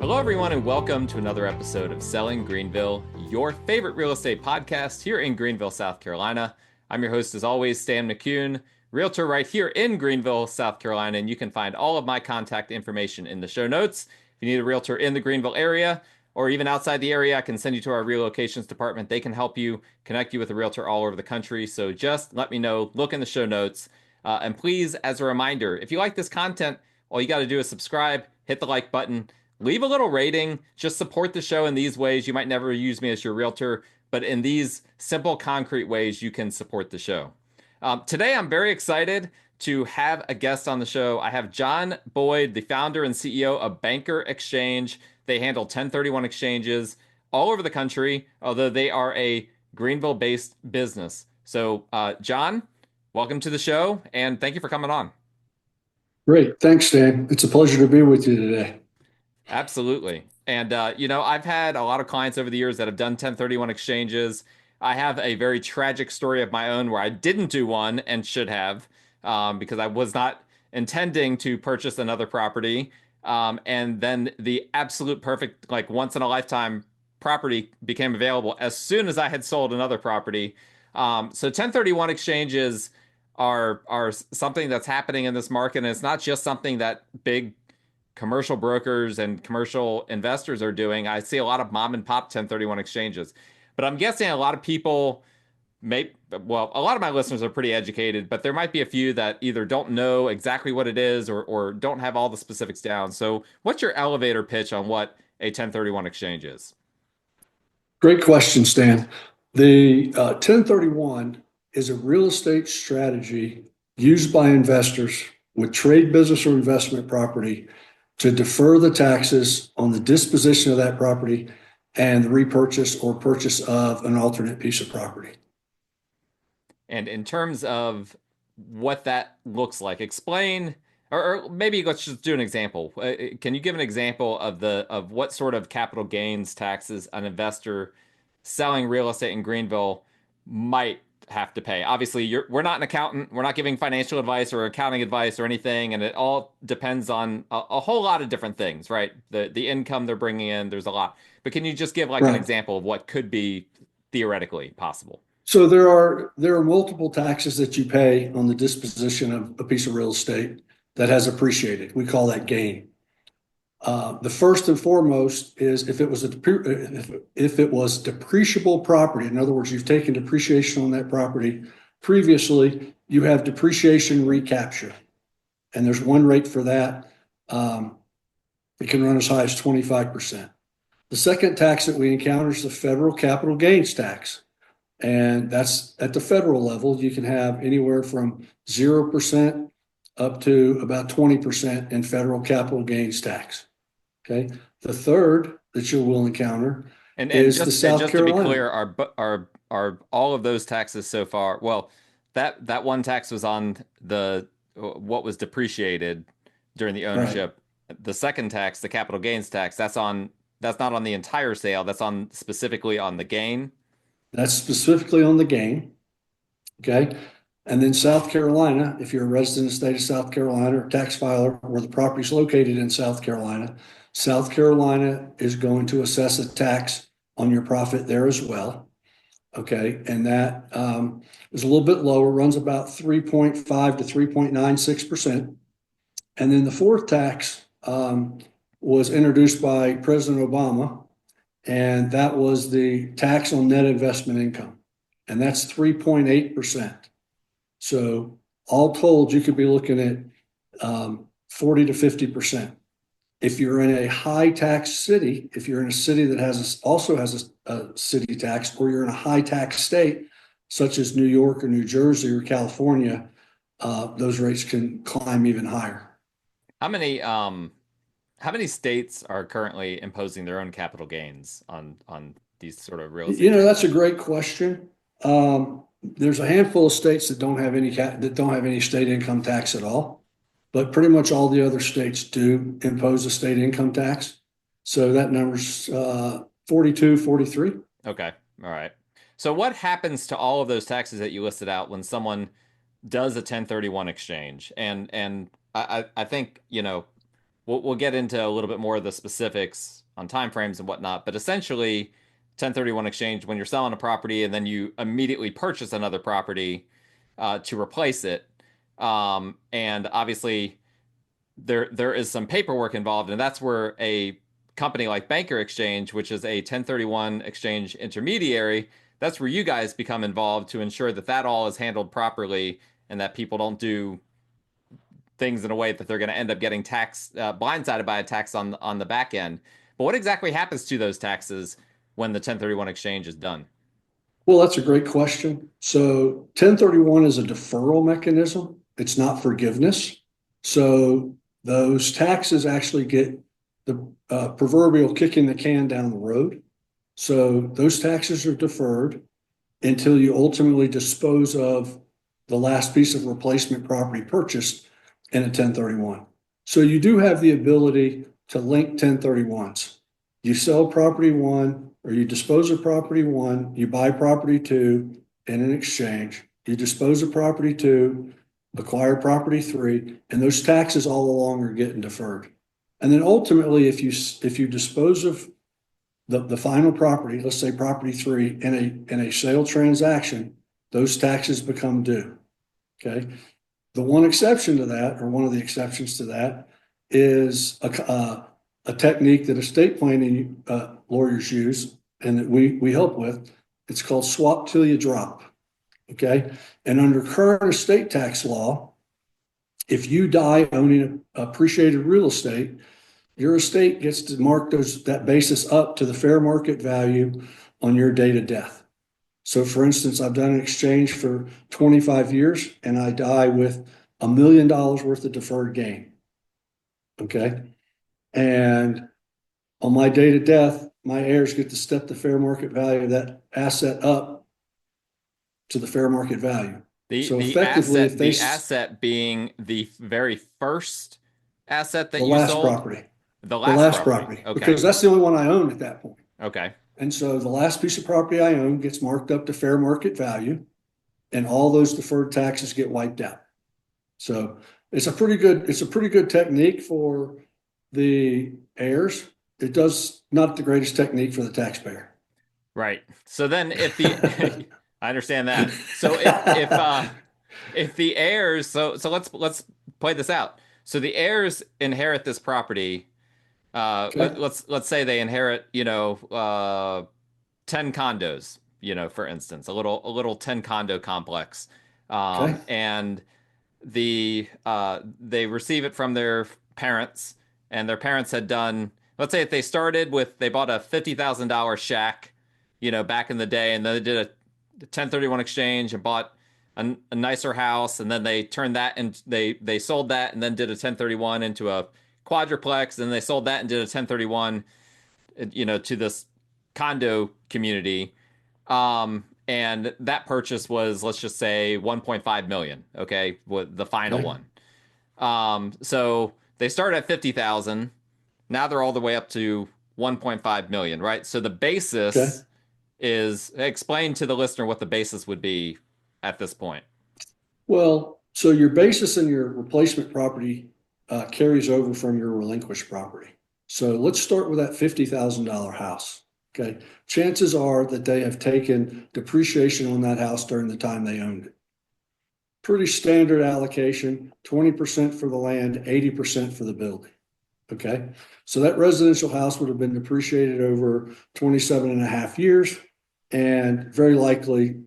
Hello, everyone, and welcome to another episode of Selling Greenville, your favorite real estate podcast here in Greenville, South Carolina. I'm your host, as always, Stan McCune, realtor right here in Greenville, South Carolina, and you can find all of my contact information in the show notes. If you need a realtor in the Greenville area or even outside the area, I can send you to our relocations department. They can help you, connect you with a realtor all over the country. So just let me know, look in the show notes. And please, as a reminder, if you like this content, all you got to do is subscribe, hit the like button, leave a little rating, just support the show in these ways. You might never use me as your realtor, but in these simple, concrete ways, you can support the show. Today, I'm very excited to have a guest on the show. I have John Boyd, the founder and CEO of Banker Exchange. They handle 1031 exchanges all over the country, although they are a Greenville-based business. So, John, welcome to the show, and thank you for coming on. Great. Thanks, Stan. It's a pleasure to be with you today. Absolutely. And, I've had a lot of clients over the years that have done 1031 exchanges. I have a very tragic story of my own where I didn't do one and should have, because I was not intending to purchase another property. And then the absolute perfect, like once in a lifetime property became available as soon as I had sold another property. So 1031 exchanges are something that's happening in this market. And it's not just something that big commercial brokers and commercial investors are doing. I see a lot of mom and pop 1031 exchanges, but I'm guessing a lot of people a lot of my listeners are pretty educated, but there might be a few that either don't know exactly what it is or don't have all the specifics down. So what's your elevator pitch on what a 1031 exchange is? Great question, Stan. The 1031 is a real estate strategy used by investors with trade, business, or investment property to defer the taxes on the disposition of that property and the repurchase or purchase of an alternate piece of property. And in terms of what that looks like, explain, or maybe let's just do an example. Can you give an example of what sort of capital gains taxes an investor selling real estate in Greenville might have to pay? Obviously, we're not an accountant. We're not giving financial advice or accounting advice or anything, and it all depends on a whole lot of different things, right? The income they're bringing in, there's a lot. But can you just give like an Right. example of what could be theoretically possible? So there are multiple taxes that you pay on the disposition of a piece of real estate that has appreciated. We call that gain. The first and foremost is if it was depreciable property. In other words, you've taken depreciation on that property previously. You have depreciation recapture, and there's one rate for that. It can run as high as 25%. The second tax that we encounter is the federal capital gains tax, and that's at the federal level. You can have anywhere from 0% up to about 20% in federal capital gains tax. Okay. The third that you will encounter is the South just to be Carolina. clear, are all of those taxes so far? Well, that one tax was on the what was depreciated during the Right. ownership. The second tax, the capital gains tax, that's not on the entire sale. That's on specifically on the gain. That's specifically on the gain. Okay. And then South Carolina, if you're a resident of the state of South Carolina or tax filer where the property is located in South Carolina, South Carolina is going to assess a tax on your profit there as well. Okay. And that is a little bit lower, runs about 3.5 to 3.96%. And then the fourth tax was introduced by President Obama, and that was the tax on net investment income. And that's 3.8%. So all told, you could be looking at 40 to 50%. If you're in a high tax city, if you're in a city that also has a city tax, or you're in a high tax state, such as New York or New Jersey or California, those rates can climb even higher. How many states are currently imposing their own capital gains on these sort of real estate That's a transactions? great question. There's a handful of states that don't have any state income tax at all, but pretty much all the other states do impose a state income tax. So that number's 42, 43. Okay. All right. So what happens to all of those taxes that you listed out when someone does a 1031 exchange? And I think, we'll get into a little bit more of the specifics on timeframes and whatnot, but essentially 1031 exchange, when you're selling a property and then you immediately purchase another property to replace it. And obviously there is some paperwork involved, and that's where a company like Banker Exchange, which is a 1031 exchange intermediary, that's where you guys become involved to ensure that that all is handled properly and that people don't do things in a way that they're going to end up getting blindsided by a tax on the back end. But what exactly happens to those taxes when the 1031 exchange is done? Well, that's a great question. So 1031 is a deferral mechanism. It's not forgiveness. So those taxes actually get the proverbial kicking the can down the road. So those taxes are deferred until you ultimately dispose of the last piece of replacement property purchased in a 1031. So you do have the ability to link 1031s. You sell property one, or you dispose of property one, you buy property two in an exchange, you dispose of property two, acquire property three, and those taxes all along are getting deferred. And then ultimately, if you dispose of the final property, let's say property three, in a sale transaction, those taxes become due. Okay. The one exception to that, or one of the exceptions to that, is a technique that estate planning lawyers use and that we help with. It's called swap till you drop. Okay. And under current estate tax law, if you die owning appreciated real estate, your estate gets to mark that basis up to the fair market value on your date of death. So for instance, I've done an exchange for 25 years and I die with $1 million worth of deferred gain. Okay. And on my date of death, my heirs get to step the fair market value of that asset up to the fair market value. So effectively, if the asset being the very first asset that the you last sold, property, the the last property, okay, because that's the only one I own at that point. okay, And so the last piece of property I own gets marked up to fair market value, and all those deferred taxes get wiped out. So it's a pretty good technique for the heirs. It does not the greatest technique for the taxpayer. right. So then, if the I understand that. So if the heirs, so let's play this out. So the heirs inherit this property. Okay. Let's say they inherit, 10 condos, for instance, a little 10 condo complex. Okay. And they receive it from their parents, and their parents had done, let's say if they bought a $50,000 shack, back in the day, and then they did a 1031 exchange and bought a nicer house, and then they turned that and they sold that and then did a 1031 into a quadruplex, and they sold that and did a 1031, to this condo community. And that purchase was, let's just say, 1.5 million. Okay, with the final Okay. one. So they start at 50,000. Now they're all the way up to 1.5 million, right? So the Okay. basis is, explain to the listener what the basis would be at this point. Well, so your basis in your replacement property carries over from your relinquished property. So let's start with that $50,000 house. Okay. Chances are that they have taken depreciation on that house during the time they owned it. Pretty standard allocation, 20% for the land, 80% for the building. Okay. So that residential house would have been depreciated over 27 and a half years. And very likely,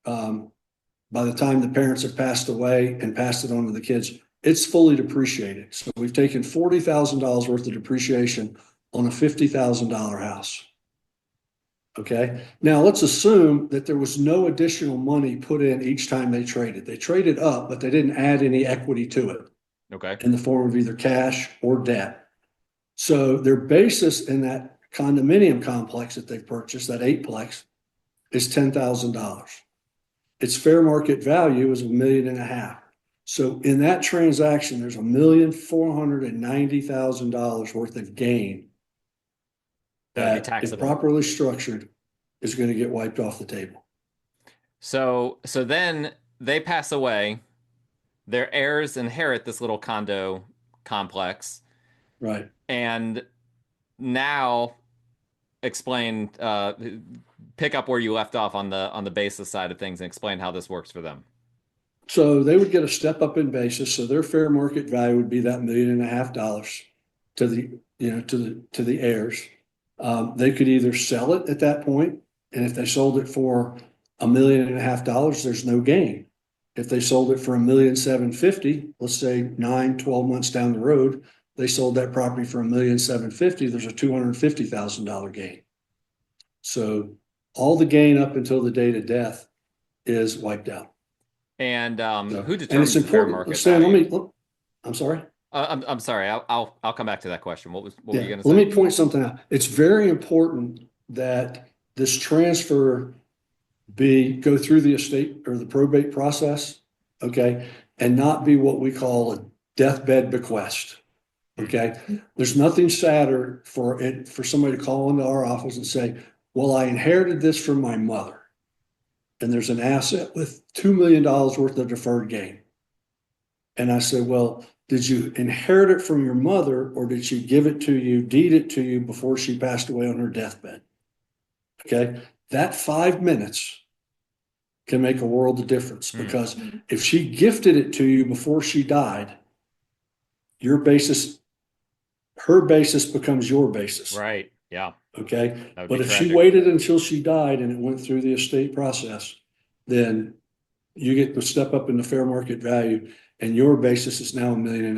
by the time the parents have passed away and passed it on to the kids, it's fully depreciated. So we've taken $40,000 worth of depreciation on a $50,000 house. Okay. Now let's assume that there was no additional money put in each time they traded. They traded up, but they didn't add any equity to it. Okay. In the form of either cash or debt. So their basis in that condominium complex that they've purchased, that eightplex, is $10,000. Its fair market value is $1.5 million. So in that transaction, there's $1,490,000 worth of gain That would be that, if taxable. properly structured, is going to get wiped off the table. So then they pass away. Their heirs inherit this little condo complex. Right. And now explain, pick up where you left off on the basis side of things and explain how this works for them. So they would get a step up in basis. So their fair market value would be that $1.5 million to the, to the heirs. They could either sell it at that point, and if they sold it for $1.5 million, there's no gain. If they sold it for $1.75 million, let's say 12 months down the road, they sold that property for $1.75 million, there's a $250,000 gain. So all the gain up until the date of death is wiped out. And So, who and determines it's the fair important. market Stan, value? I'm sorry. I'm sorry. I'll come back to that question. What were you Yeah, going to let say? me point something out. It's very important that this transfer go through the estate or the probate process, okay, and not be what we call a deathbed bequest. Okay. There's nothing sadder for somebody to call into our office and say, well, I inherited this from my mother, and there's an asset with $2 million worth of deferred gain. And I said, well, did you inherit it from your mother, or did she give it to you, deed it to you before she passed away on her deathbed? Okay. That 5 minutes can make a world of difference, because if she gifted it to you before she died, her basis becomes your basis. Right. Yeah. Okay. That would But be if she tragic. waited until she died and it went through the estate process, then you get to step up in the fair market value, and your basis is now $1.5 million.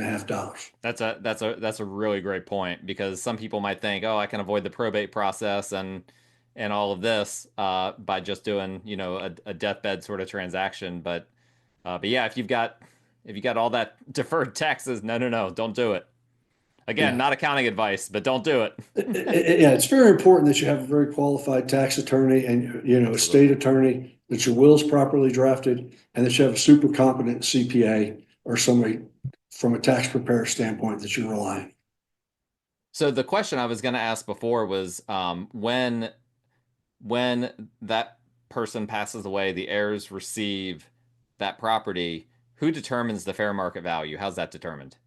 That's a really great point, because some people might think, oh, I can avoid the probate process and all of this by just doing, a deathbed sort of transaction. But yeah, if you got all that deferred taxes, no, don't do it. Again, Yeah. not accounting advice, but don't do it. Yeah, it's very important that you have a very qualified tax attorney and, a state attorney, that your will's properly drafted, and that you have a super competent CPA or somebody from a tax preparer standpoint that you're relying. So the question I was going to ask before was, when that person passes away, the heirs receive that property. Who determines the fair market value? How's that determined?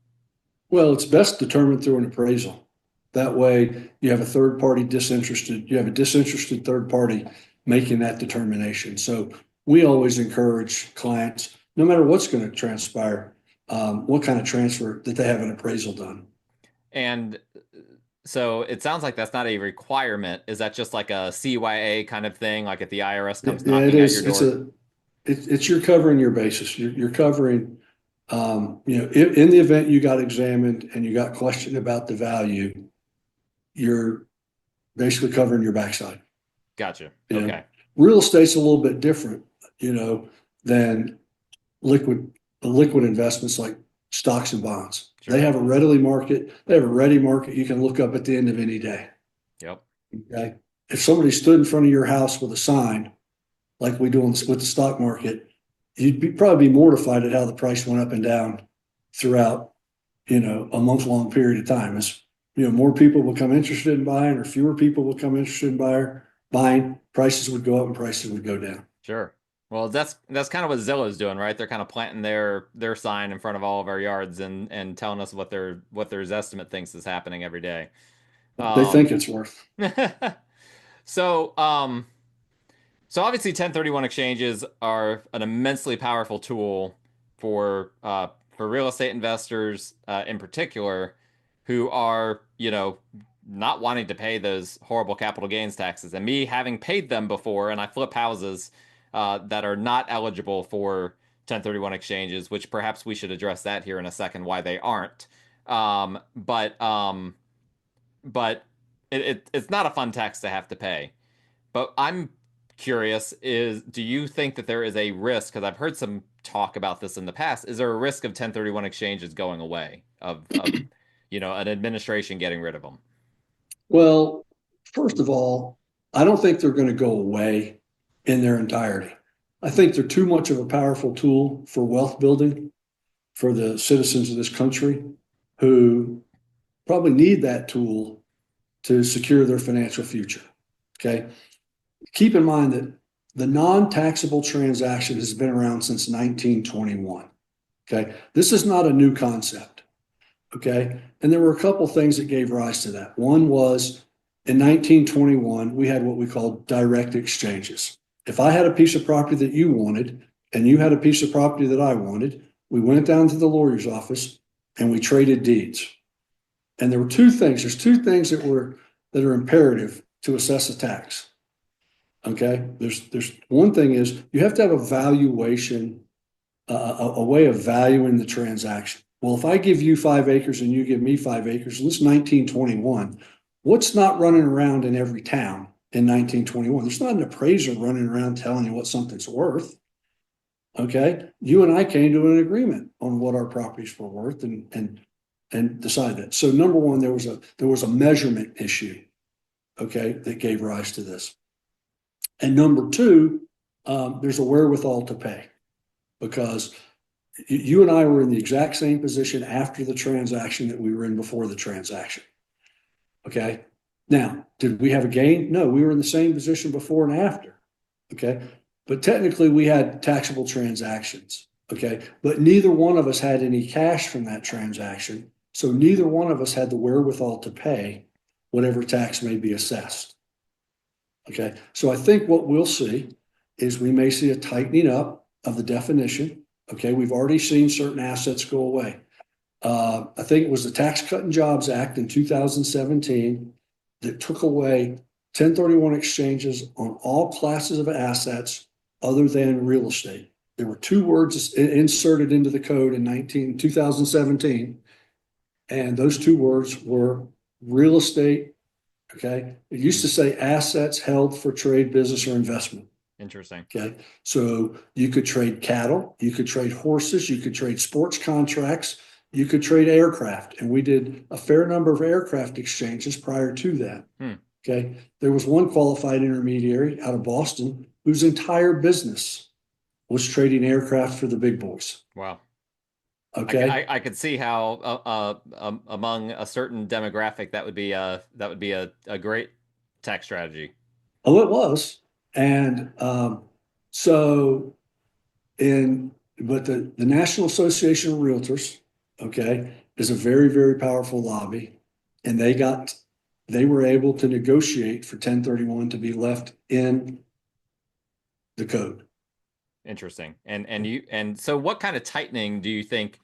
Well, it's best determined through an appraisal. That way you have a disinterested third party making that determination. So we always encourage clients, no matter what's going to transpire, what kind of transfer, that they have an appraisal done. And so it sounds like that's not a requirement. Is that just like a CYA kind of thing? Like if the IRS comes Yeah, it knocking at your is. door? It's you're covering your basis. You're covering, in the event you got examined and you got questioned about the value, you're basically covering your backside. Gotcha. You know, Okay. real estate's a little bit different, than liquid investments like stocks and bonds. Sure. They have a ready market you can look up at the end of any day. Yep. Okay. If somebody stood in front of your house with a sign, like we do with the stock market, you'd probably be mortified at how the price went up and down throughout, a month-long period of time. As more people become interested in buying, or fewer people become interested in buying, prices would go up and prices would go down. Sure. Well, that's kind of what Zillow's doing, right? They're kind of planting their sign in front of all of our yards and telling us what their estimate thinks is happening every day. They think it's worth. So, so obviously 1031 exchanges are an immensely powerful tool for real estate investors in particular, who are, not wanting to pay those horrible capital gains taxes. And me having paid them before, and I flip houses that are not eligible for 1031 exchanges, which perhaps we should address that here in a second, why they aren't. But it's not a fun tax to have to pay. But I'm curious, do you think that there is a risk, because I've heard some talk about this in the past, is there a risk of 1031 exchanges going away, of an administration getting rid of them? Well, first of all, I don't think they're going to go away in their entirety. I think they're too much of a powerful tool for wealth building for the citizens of this country, who probably need that tool to secure their financial future. Okay. Keep in mind that the non-taxable transaction has been around since 1921. Okay. This is not a new concept. Okay. And there were a couple things that gave rise to that. One was in 1921, we had what we called direct exchanges. If I had a piece of property that you wanted and you had a piece of property that I wanted, we went down to the lawyer's office and we traded deeds. And there were two things. There's two things that are imperative to assess a tax. Okay. There's one thing is you have to have a valuation, a way of valuing the transaction. Well, if I give you 5 acres and you give me 5 acres, and this is 1921, what's not running around in every town in 1921? There's not an appraiser running around telling you what something's worth. Okay. You and I came to an agreement on what our properties were worth and decided that. So number one, there was a measurement issue, okay, that gave rise to this. And number two, there's a wherewithal to pay, because you and I were in the exact same position after the transaction that we were in before the transaction. Okay. Now, did we have a gain? No, we were in the same position before and after. Okay. But technically we had taxable transactions. Okay. But neither one of us had any cash from that transaction. So neither one of us had the wherewithal to pay whatever tax may be assessed. Okay. So I think what we'll see is we may see a tightening up of the definition. Okay. We've already seen certain assets go away. I think it was the Tax Cut and Jobs Act in 2017 that took away 1031 exchanges on all classes of assets other than real estate. There were two words inserted into the code in 2017, and those two words were real estate. Okay. It used to say assets held for trade, business, or investment. Interesting. Okay. So you could trade cattle, you could trade horses, you could trade sports contracts, you could trade aircraft. And we did a fair number of aircraft exchanges prior to that. Okay. There was one qualified intermediary out of Boston whose entire business was trading aircraft for the big boys. Wow. Okay. I could see how among a certain demographic that would be a great tax strategy. Oh, it was. And but the National Association of Realtors, okay, is a very, very powerful lobby. And they were able to negotiate for 1031 to be left in the code. Interesting. And so what kind of tightening do you think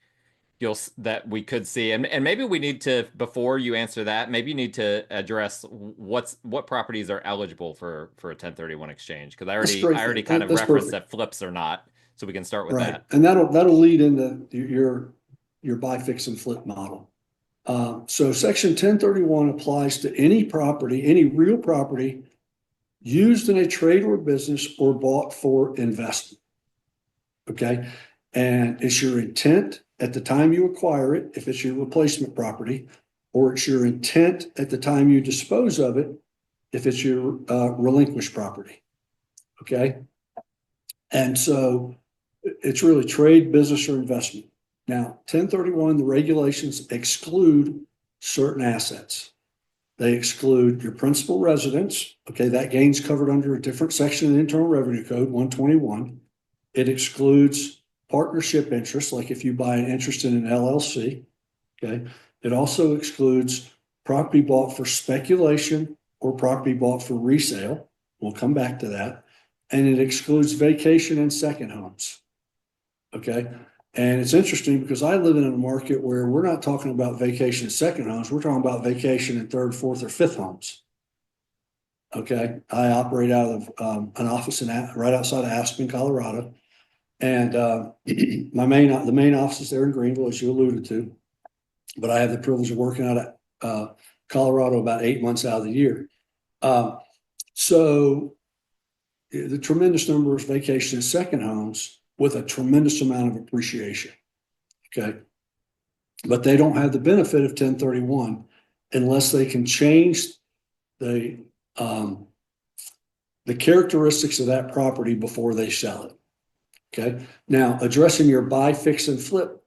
that we could see? And maybe we need to, before you answer that, maybe you need to address what properties are eligible for a 1031 exchange, because I already kind of referenced that flips are not, so we can start with that. And that'll lead into your buy, fix, and flip model. So Section 1031 applies to any property, any real property used in a trade or business or bought for investment. Okay. And it's your intent at the time you acquire it, if it's your replacement property, or it's your intent at the time you dispose of it, if it's your relinquished property. Okay. And so it's really trade, business, or investment. Now, 1031, the regulations exclude certain assets. They exclude your principal residence. Okay, that gain's covered under a different section of the Internal Revenue Code, 121. It excludes partnership interests, like if you buy an interest in an LLC. Okay, it also excludes property bought for speculation or property bought for resale. We'll come back to that. And it excludes vacation and second homes. Okay. And it's interesting because I live in a market where we're not talking about vacation and second homes. We're talking about vacation and third, fourth, or fifth homes. Okay. I operate out of an office right outside of Aspen, Colorado. And the main office is there in Greenville, as you alluded to. But I have the privilege of working out of Colorado about 8 months out of the year. So the tremendous number of vacation and second homes with a tremendous amount of appreciation. Okay. But they don't have the benefit of 1031 unless they can change the characteristics of that property before they sell it. Okay. Now, addressing your buy, fix, and flip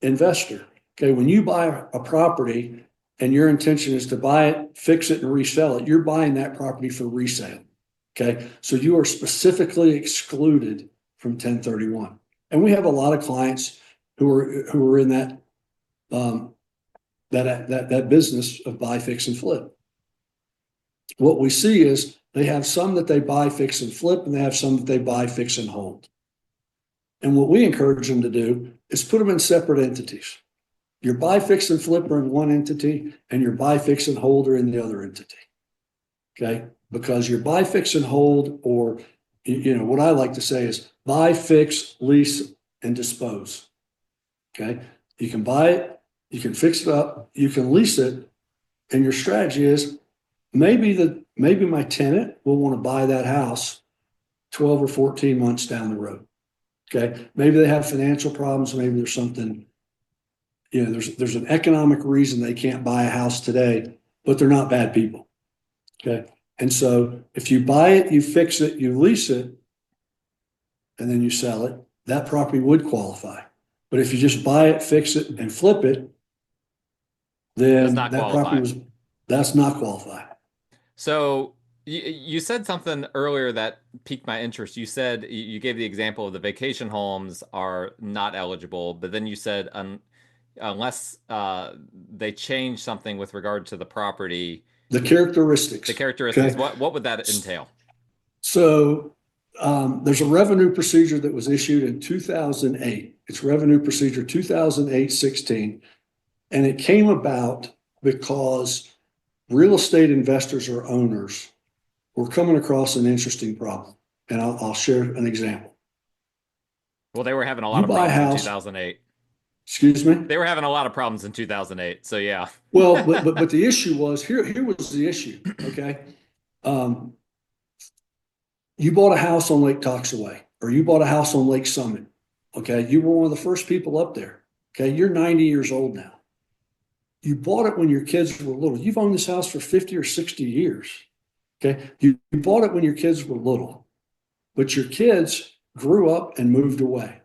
investor. Okay. When you buy a property and your intention is to buy it, fix it, and resell it, you're buying that property for resale. Okay. So you are specifically excluded from 1031. And we have a lot of clients who are in that that business of buy, fix, and flip. What we see is they have some that they buy, fix, and flip, and they have some that they buy, fix, and hold. And what we encourage them to do is put them in separate entities. Your buy, fix, and flip are in one entity, and your buy, fix, and hold are in the other entity. Okay? Because your buy, fix, and hold, or what I like to say is buy, fix, lease, and dispose. Okay? You can buy it, you can fix it up, you can lease it, and your strategy is maybe my tenant will want to buy that house 12 or 14 months down the road. Okay. Maybe they have financial problems. Maybe there's something, there's an economic reason they can't buy a house today, but they're not bad people. Okay. And so if you buy it, you fix it, you lease it, and then you sell it, that property would qualify. But if you just buy it, fix it, and flip it, then that property that's not qualified. So you said something earlier that piqued my interest. You said you gave the example of the vacation homes are not eligible, but then you said unless they change something with regard to the property. The characteristics. Okay. What would that entail? So there's a revenue procedure that was issued in 2008. It's Revenue Procedure 2008-16, and it came about because real estate investors or owners were coming across an interesting problem. And I'll share an example. Well, they were having a lot of problems in 2008. Excuse me? They were having a lot of problems in 2008. So yeah. Well, but the issue was here was the issue. Okay. You bought a house on Lake Toxaway, or you bought a house on Lake Summit. Okay. You were one of the first people up there. Okay. You're 90 years old now. You bought it when your kids were little. You've owned this house for 50 or 60 years. Okay. You bought it when your kids were little, but your kids grew up and moved away.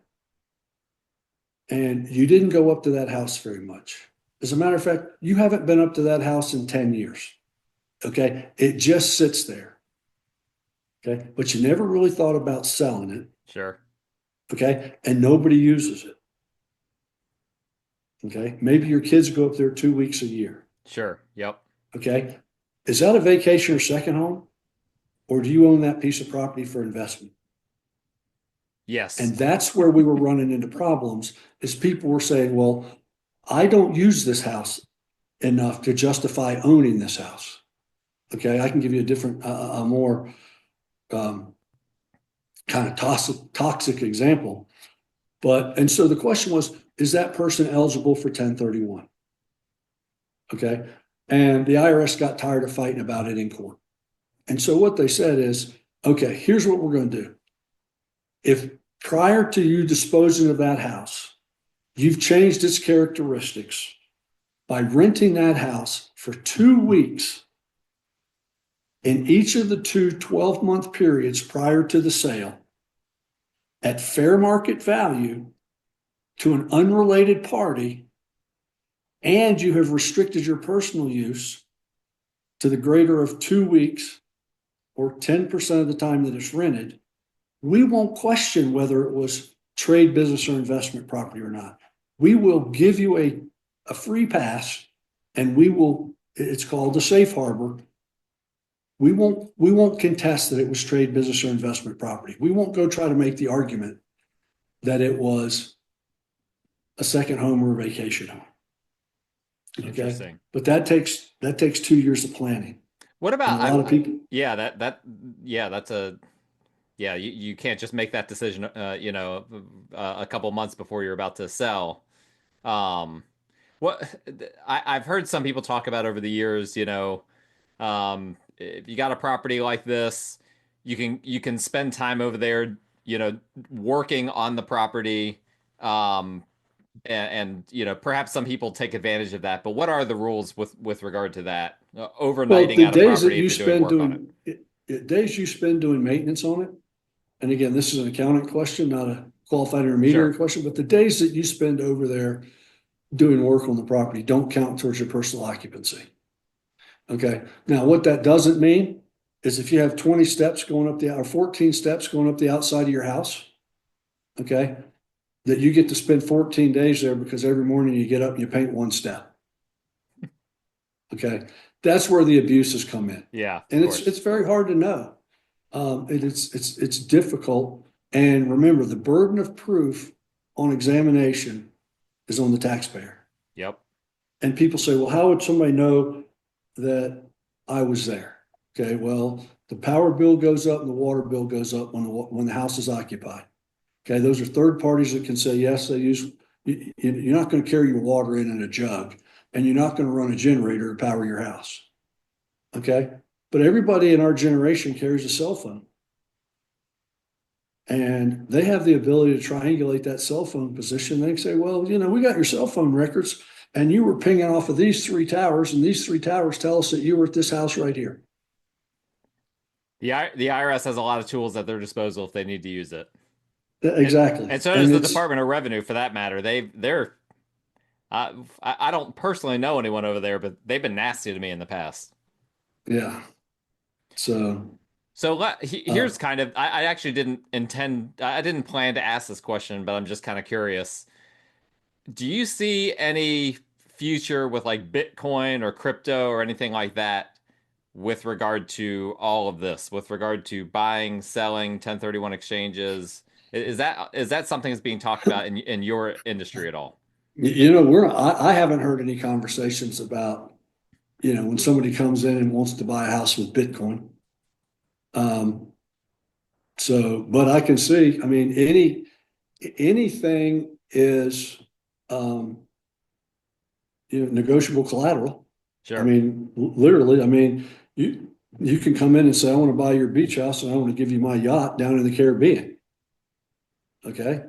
And you didn't go up to that house very much. As a matter of fact, you haven't been up to that house in 10 years. Okay. It just sits there. Okay. But you never really thought about selling it. Sure. Okay. And nobody uses it. Okay. Maybe your kids go up there 2 weeks a year. Sure. Yep. Okay. Is that a vacation or second home? Or do you own that piece of property for investment? Yes. And that's where we were running into problems, is people were saying, well, I don't use this house enough to justify owning this house. Okay. I can give you a different, a more kind of toxic example. And so the question was, is that person eligible for 1031? Okay. And the IRS got tired of fighting about it in court. And so what they said is, okay, here's what we're going to do. If prior to you disposing of that house, you've changed its characteristics by renting that house for 2 weeks in each of the two 12-month periods prior to the sale at fair market value to an unrelated party, and you have restricted your personal use to the greater of 2 weeks or 10% of the time that it's rented, we won't question whether it was trade, business, or investment property or not. We will give you a free pass, and it's called the safe harbor. We won't contest that it was trade, business, or investment property. We won't go try to make the argument that it was a second home or a vacation home. Interesting. Okay? But that takes 2 years of planning. What about a lot of people? You can't just make that decision, a couple months before you're about to sell. I've heard some people talk about over the years, if you got a property like this, you can spend time over there, working on the property, and perhaps some people take advantage of that. But what are the rules with regard to that? Overnighting out a property if you're doing work on it. Days you spend doing maintenance on it, and again, this is an accounting question, not a qualified intermediary question, but the days that you spend over there doing work on the property don't count towards your personal occupancy. Okay. Now, what that doesn't mean is if you have 20 steps going up or 14 steps going up the outside of your house, okay, that you get to spend 14 days there because every morning you get up and you paint one step. Okay. That's where the abuses come in. Yeah, of And course. it's very hard to know. It's difficult. And remember, the burden of proof on examination is on the taxpayer. Yep. And people say, well, how would somebody know that I was there? Okay, well, the power bill goes up and the water bill goes up when the house is occupied. Okay, those are third parties that can say, yes, they use, you're not going to carry your water in a jug, and you're not going to run a generator to power your house. Okay, but everybody in our generation carries a cell phone. And they have the ability to triangulate that cell phone position. They can say, well, we got your cell phone records and you were pinging off of these three towers, and these three towers tell us that you were at this house right here. The IRS has a lot of tools at their disposal if they need to use it. And Exactly. and so does And the it's, Department of Revenue for that matter. They're I don't personally know anyone over there, but they've been nasty to me in the past. yeah. So, So uh, here's kind of I actually I didn't plan to ask this question, but I'm just kind of curious. Do you see any future with like Bitcoin or crypto or anything like that with regard to all of this, with regard to buying, selling, 1031 exchanges? Is that something that's being talked about in your industry at all? I haven't heard any conversations about, when somebody comes in and wants to buy a house with Bitcoin. Um, but I can see, I mean, anything is, um, negotiable collateral. I Sure. mean, literally, I mean, you can come in and say, I want to buy your beach house and I want to give you my yacht down in the Caribbean. Okay.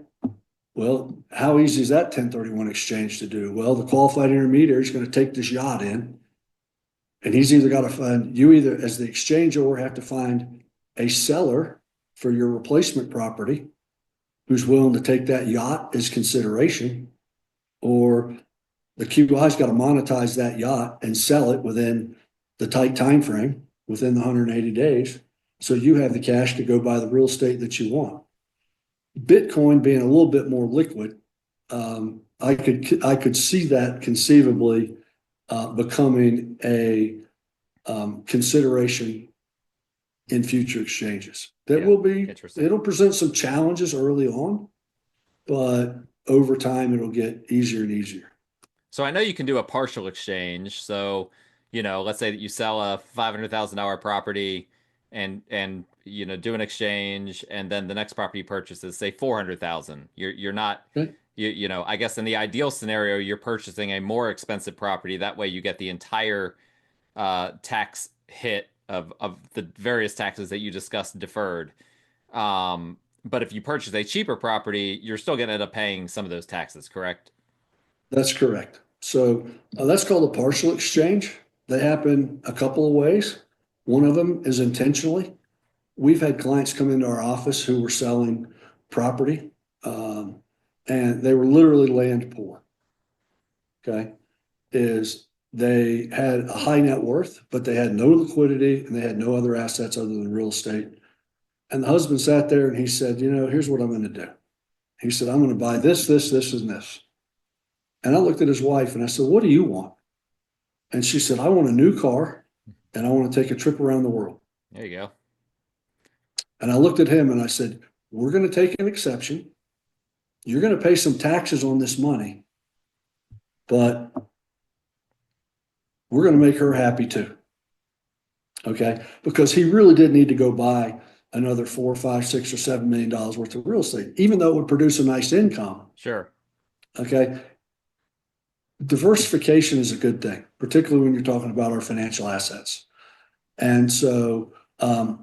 Well, how easy is that 1031 exchange to do? Well, the qualified intermediary is going to take this yacht in, and he's either got to find you either as the exchanger have to find a seller for your replacement property who's willing to take that yacht as consideration, or the QI's got to monetize that yacht and sell it within the tight time frame, within the 180 days. So you have the cash to go buy the real estate that you want. Bitcoin being a little bit more liquid, I could see that conceivably becoming a consideration in future exchanges. Yeah. Interesting. It'll present some challenges early on, but over time it'll get easier and easier. So I know you can do a partial exchange. So, let's say that you sell a $500,000 property and do an exchange, and then the next property you purchase is say 400,000. You're not Okay. I guess in the ideal scenario you're purchasing a more expensive property. That way you get the entire tax hit of the various taxes that you discussed deferred. But if you purchase a cheaper property, you're still going to end up paying some of those taxes, correct? That's correct. So that's called a partial exchange. They happen a couple of ways. One of them is intentionally. We've had clients come into our office who were selling property, um, and they were literally land poor. Okay. Is they had a high net worth, but they had no liquidity and they had no other assets other than real estate. And the husband sat there and he said, here's what I'm going to do. He said, I'm going to buy this, this, this, and this. And I looked at his wife and I said, what do you want? And she said, I want a new car and I want to take a trip around the world. There you go. And I looked at him and I said, we're going to take an exception. You're going to pay some taxes on this money, but we're going to make her happy too. Okay. Because he really did need to go buy another 4, 5, 6, or $7 million worth of real estate, even though it would produce a nice income. Sure. Okay. Diversification is a good thing, particularly when you're talking about our financial assets. And so,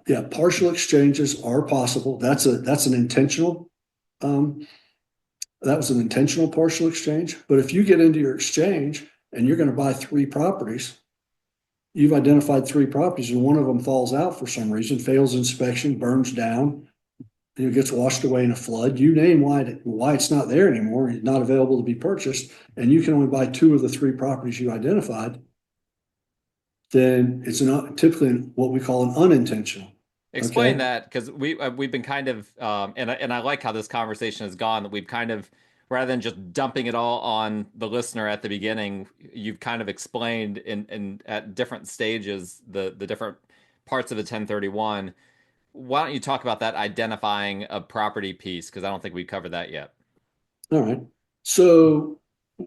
yeah, partial exchanges are possible. That's an intentional, that was an intentional partial exchange. But if you get into your exchange and you're going to buy three properties, you've identified three properties and one of them falls out for some reason, fails inspection, burns down, gets washed away in a flood. You name why it's not there anymore, not available to be purchased, and you can only buy two of the three properties you identified, then it's typically what we call an unintentional. Explain Okay. that because we've been kind of and I like how this conversation has gone that we've kind of rather than just dumping it all on the listener at the beginning, you've kind of explained in at different stages the different parts of the 1031. Why don't you talk about that identifying a property piece? Because I don't think we covered that yet. All right. So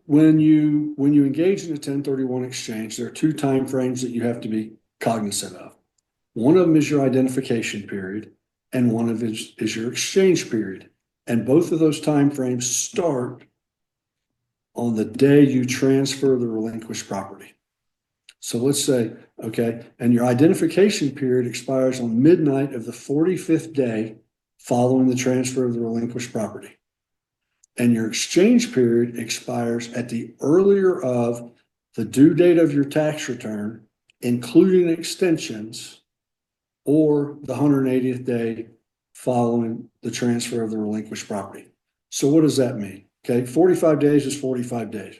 when you engage in a 1031 exchange, there are two time frames that you have to be cognizant of. One of them is your identification period, and one of it is your exchange period. And both of those time frames start on the day you transfer the relinquished property. So let's say, okay, and your identification period expires on midnight of the 45th day following the transfer of the relinquished property. And your exchange period expires at the earlier of the due date of your tax return, including extensions, or the 180th day following the transfer of the relinquished property. So what does that mean? Okay, 45 days is 45 days.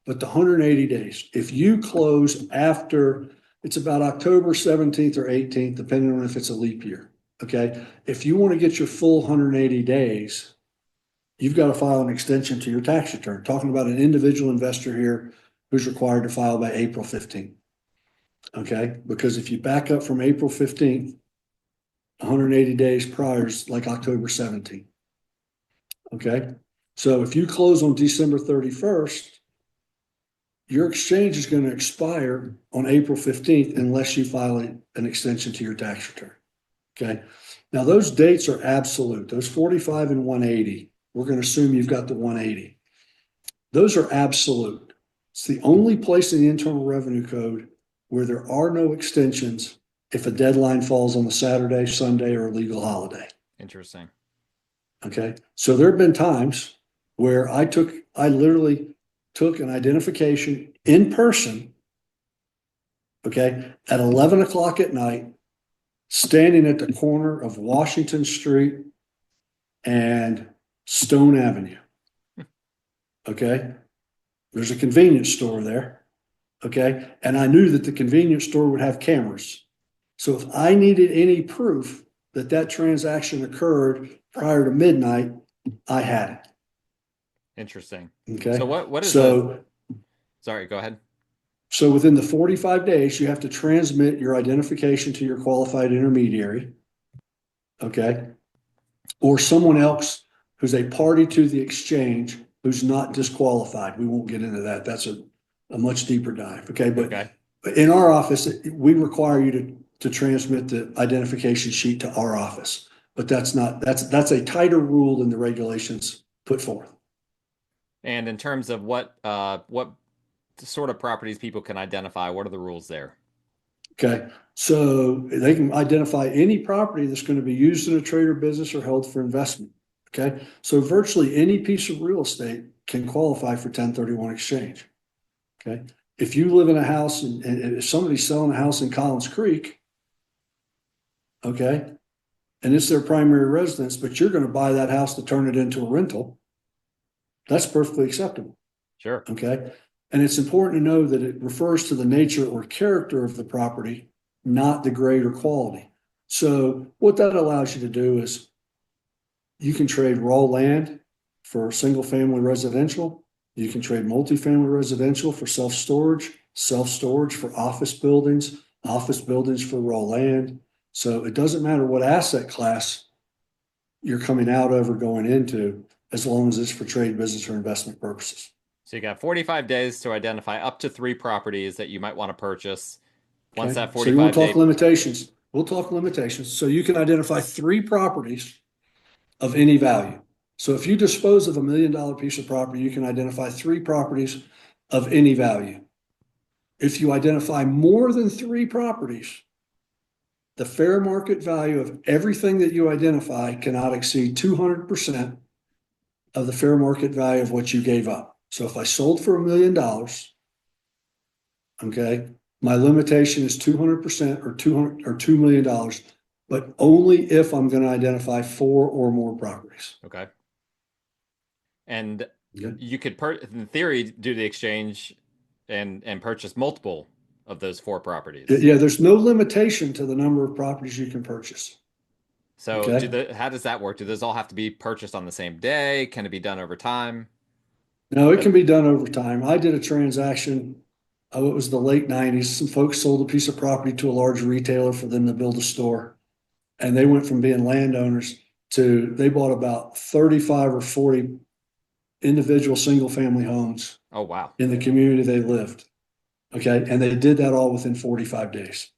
But the 180 days, if you close after, it's about October 17th or 18th, depending on if it's a leap year. Okay, if you want to get your full 180 days, you've got to file an extension to your tax return. Talking about an individual investor here who's required to file by April 15th. Okay, because if you back up from April 15th, 180 days prior is like October 17th. Okay, so if you close on December 31st, your exchange is going to expire on April 15th unless you file an extension to your tax return. Okay, now those dates are absolute. Those 45 and 180, we're going to assume you've got the 180. Those are absolute. It's the only place in the Internal Revenue Code where there are no extensions if a deadline falls on a Saturday, Sunday, or a legal holiday. Interesting. Okay, so there have been times where I literally took an identification in person, okay, at 11 o'clock at night, standing at the corner of Washington Street and Stone Avenue. Okay, there's a convenience store there. Okay, and I knew that the convenience store would have cameras. So if I needed any proof that that transaction occurred prior to midnight, I had it. Interesting. Okay. So what is so sorry, go ahead. So within the 45 days, you have to transmit your identification to your qualified intermediary. Okay. Or someone else who's a party to the exchange who's not disqualified. We won't get into that. That's a much deeper dive. Okay. But in our office, we require you to transmit the identification sheet to our office. But that's a tighter rule than the regulations put forth. And in terms of what sort of properties people can identify, what are the rules there? Okay, so they can identify any property that's going to be used in a trade or business or held for investment. Okay, so virtually any piece of real estate can qualify for 1031 exchange. Okay, if you live in a house and if somebody's selling a house in Collins Creek, okay, and it's their primary residence, but you're going to buy that house to turn it into a rental, that's perfectly acceptable. Sure. Okay. And it's important to know that it refers to the nature or character of the property, not the grade or quality. So what that allows you to do is you can trade raw land for single family residential. You can trade multifamily residential for self-storage for office buildings for raw land. So it doesn't matter what asset class you're coming out of or going into, as long as it's for trade, business, or investment purposes. So you got 45 days to identify up to 3 properties that you might want to purchase. Once Okay. that So you want 45 to talk limitations? We'll talk limitations. So you can identify 3 properties of any value. So if you dispose of $1 million piece of property, you can identify 3 properties of any value. If you identify more than 3 properties, the fair market value of everything that you identify cannot exceed 200% of the fair market value of what you gave up. So if I sold for $1 million, okay, my limitation is 200% or $2 million, but only if I'm going to identify 4 or more properties. Okay. And you could, in theory, do the exchange and purchase multiple of those 4 properties. Yeah, there's no limitation to the number of properties you can purchase. So how does that work? Do those all have to be purchased on the same day? Can it be done over time? No, it can be done over time. I did a transaction. Oh, it was the late 90s. Some folks sold a piece of property to a large retailer for them to build a store. And they went from being landowners to they bought about 35 or 40 individual single family homes Oh, wow. in the community they lived. Okay. And they did that all within 45 days.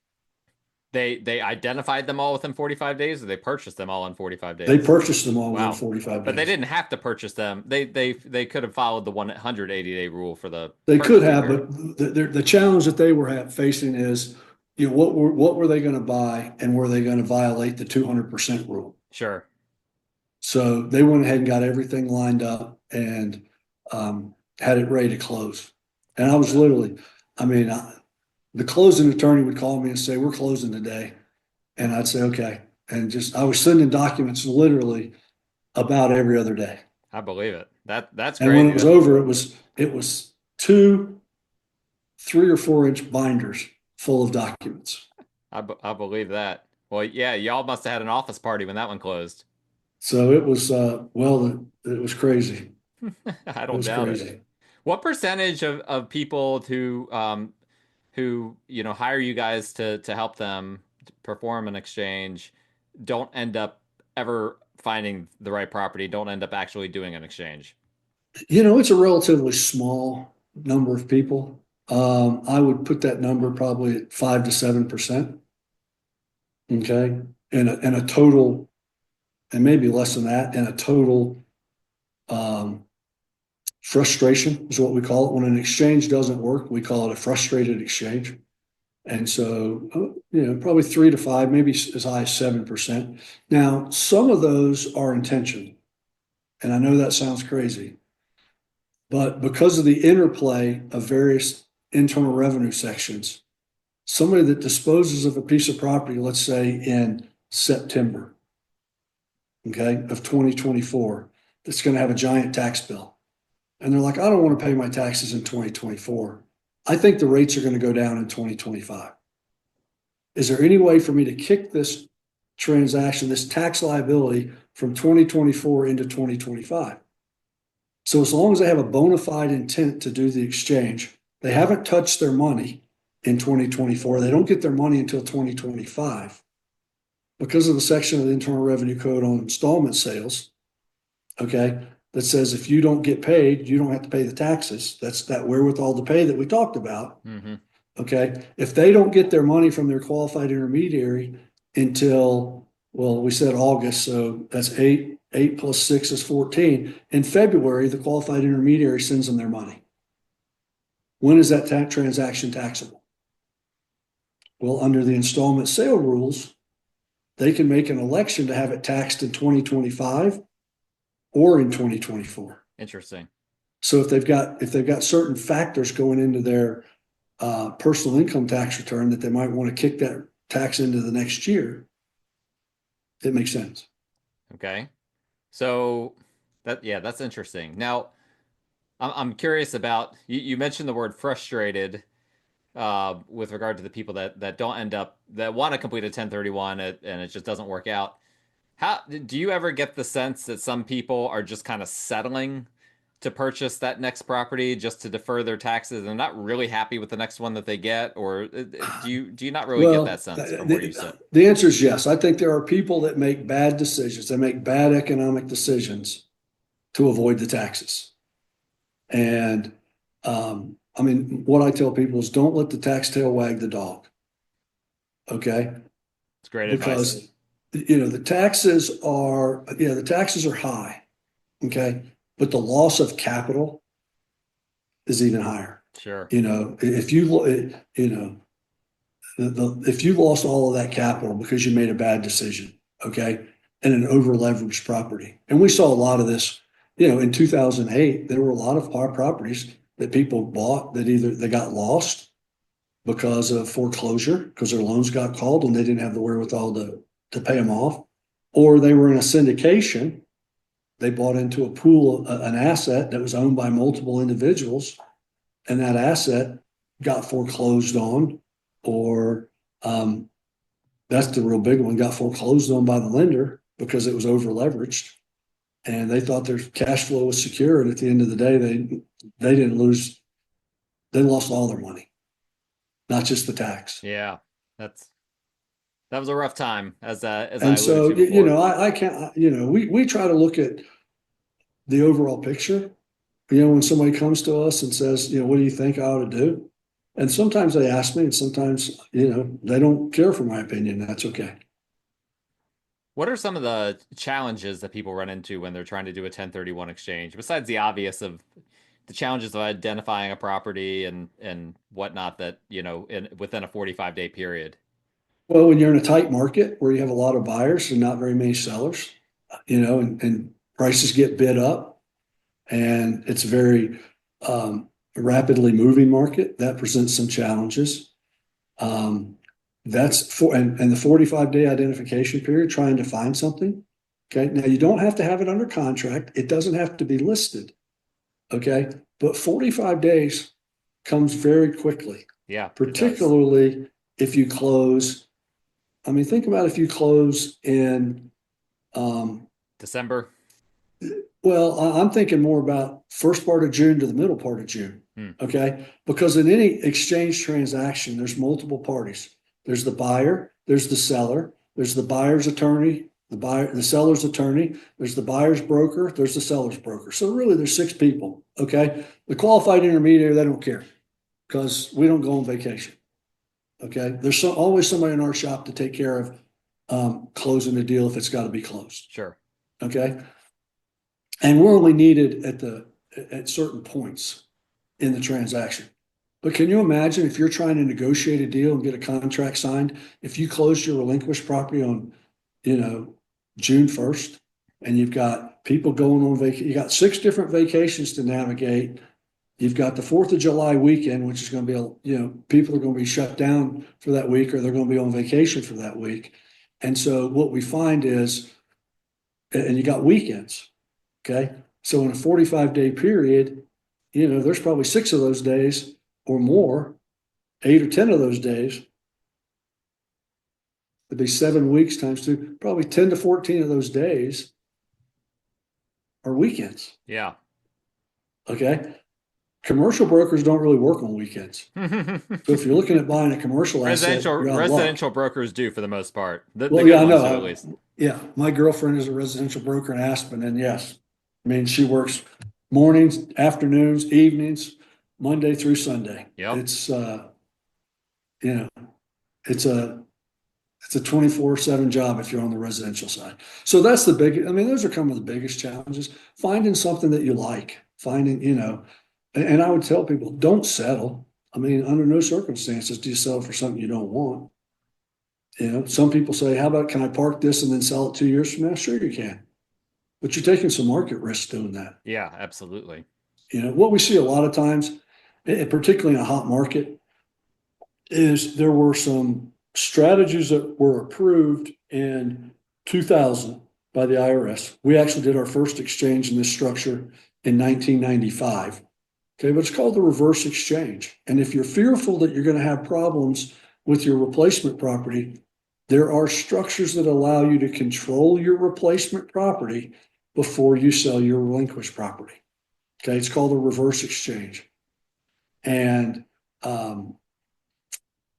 They identified them all within 45 days, or they purchased them all in 45 They days? purchased them all within Wow. 45 But they days. didn't have to purchase them. They could have followed the 180-day rule for the They could purchasing have, period. but the challenge that they were facing is, what were they going to buy, and were they going to violate the 200% rule? Sure. So they went ahead and got everything lined up and had it ready to close. And I was literally, the closing attorney would call me and say, "We're closing today," and I'd say, "Okay." And I was sending documents literally about every other day. I believe it. That's And when it crazy. was over, it was two 3 or 4 inch binders full of documents. I believe that. Well, yeah, y'all must have had an office party when that one closed. So it was, it was crazy. I It don't was doubt it. crazy. What percentage of people who hire you guys to help them perform an exchange don't end up ever finding the right property, don't end up actually doing an exchange? It's a relatively small number of people. I would put that number probably at 5 to 7%. Okay. And a total, and maybe less than that, and a total um, frustration is what we call it. When an exchange doesn't work, we call it a frustrated exchange. And so, probably 3 to 5, maybe as high as 7%. Now, some of those are intentional. And I know that sounds crazy, but because of the interplay of various internal revenue sections, somebody that disposes of a piece of property, let's say in September, okay, of 2024, that's going to have a giant tax bill. And they're like, "I don't want to pay my taxes in 2024. I think the rates are going to go down in 2025. Is there any way for me to kick this transaction, this tax liability from 2024 into 2025? So as long as they have a bona fide intent to do the exchange, they haven't touched their money in 2024. They don't get their money until 2025 because of the section of the Internal Revenue Code on installment sales, okay, that says if you don't get paid, you don't have to pay the taxes. That's that wherewithal to pay that we talked about. Mm-hmm. Okay. If they don't get their money from their qualified intermediary until, well, we said August, so that's 8 plus 6 is 14. In February, the qualified intermediary sends them their money. When is that transaction taxable? Well, under the installment sale rules, they can make an election to have it taxed in 2025 or in 2024. Interesting. So if they've got certain factors going into their personal income tax return that they might want to kick that tax into the next year, it makes sense. Okay. So that's interesting. Now, I'm curious about you mentioned the word frustrated with regard to the people that don't end up that want to complete a 1031 and it just doesn't work out. How do you ever get the sense that some people are just kind of settling to purchase that next property just to defer their taxes and not really happy with the next one that they get, or do you not really get that Well, sense from where you sit? the answer is yes. I think there are people that make bad decisions. They make bad economic decisions to avoid the taxes. And what I tell people is don't let the tax tail wag the dog. Okay. It's great advice. Because, the taxes are high. Okay. But the loss of capital is even higher. Sure. If you lost all of that capital because you made a bad decision, okay, and an over leveraged property, and we saw a lot of this, in 2008, there were a lot of properties that people bought that either they got lost because of foreclosure, because their loans got called and they didn't have the wherewithal to pay them off, or they were in a syndication. They bought into a pool, an asset that was owned by multiple individuals, and that asset got foreclosed on, or that's the real big one, got foreclosed on by the lender because it was over leveraged. and they thought their cash flow was secure. And at the end of the day, they didn't lose. They lost all their money, not just the tax. Yeah, that was a rough time, as I And alluded so, to before. I can't, we try to look at the overall picture. When somebody comes to us and says, what do you think I ought to do? And sometimes they ask me, and sometimes, they don't care for my opinion. That's okay. What are some of the challenges that people run into when they're trying to do a 1031 exchange, besides the obvious of the challenges of identifying a property and whatnot that, within a 45-day period? Well, when you're in a tight market where you have a lot of buyers and not very many sellers, and prices get bid up, and it's a very rapidly moving market, that presents some challenges. That's and the 45-day identification period, trying to find something. Okay. Now you don't have to have it under contract. It doesn't have to be listed. Okay. But 45 days comes very quickly. Yeah, it does. Particularly if you close. I mean, think about if you close in December. Well, I'm thinking more about first part of June to the middle part of June. Okay. Because in any exchange transaction, there's multiple parties. There's the buyer, there's the seller, there's the buyer's attorney, the seller's attorney, there's the buyer's broker, there's the seller's broker. So really there's 6 people. Okay. The qualified intermediary, they don't care because we don't go on vacation. Okay. There's always somebody in our shop to take care of closing the deal if it's got to be closed. Sure. Okay. And we're only needed at certain points in the transaction. But can you imagine if you're trying to negotiate a deal and get a contract signed, if you close your relinquished property on, June 1st, and you've got people going on vacation, you got 6 different vacations to navigate. You've got the 4th of July weekend, which is going to be, people are going to be shut down for that week, or they're going to be on vacation for that week. And so what we find is, and you got weekends. Okay. So in a 45-day period, there's probably 6 of those days or more, 8 or 10 of those days. It'd be 7 weeks times 2, probably 10 to 14 of those days are weekends. Yeah. Okay. Commercial brokers don't really work on weekends. So if you're looking at buying a commercial asset, residential brokers do for the most part. The well, good yeah, I ones know. do, at least. Yeah. My girlfriend is a residential broker in Aspen, and yes, I mean, she works mornings, afternoons, evenings, Monday through Sunday. Yep. It's it's a 24/7 job if you're on the residential side. So that's those are some of the biggest challenges. Finding something that you like, and I would tell people, don't settle. I mean, under no circumstances do you settle for something you don't want. Some people say, how about, can I park this and then sell it 2 years from now? Sure you can. But you're taking some market risk doing that. Yeah, absolutely. What we see a lot of times, particularly in a hot market, is there were some strategies that were approved in 2000 by the IRS. We actually did our first exchange in this structure in 1995. Okay, but it's called the reverse exchange. And if you're fearful that you're going to have problems with your replacement property, there are structures that allow you to control your replacement property before you sell your relinquished property. Okay, it's called a reverse exchange. And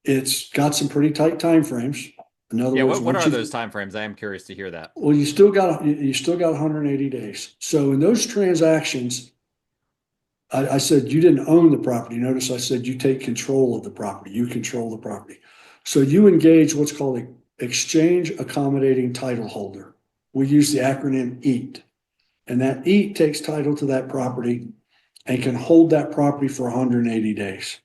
it's got some pretty tight time frames. In other words, what are those time frames? I am curious to hear that. Well, you still got 180 days. So in those transactions, I said you didn't own the property. Notice I said you take control of the property. You control the property. So you engage what's called an exchange accommodating title holder. We use the acronym EAT. And that EAT takes title to that property and can hold that property for 180 days.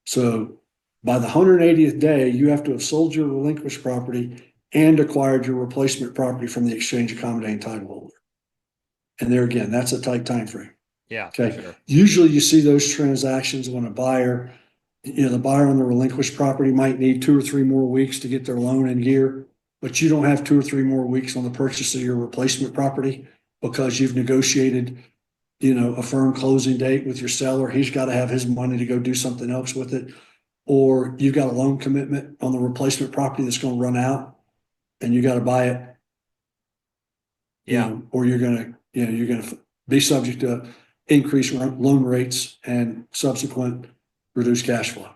So by the 180th day, you have to have sold your relinquished property and acquired your replacement property from the exchange accommodating title holder. And there again, that's a tight time frame. Yeah. Okay. Sure. Usually you see those transactions when the buyer on the relinquished property might need 2 or 3 more weeks to get their loan in gear, but you don't have 2 or 3 more weeks on the purchase of your replacement property because you've negotiated, a firm closing date with your seller. He's got to have his money to go do something else with it. Or you've got a loan commitment on the replacement property that's going to run out and you got to buy it Yeah. or you're going to be subject to increased loan rates and subsequent reduced cash flow.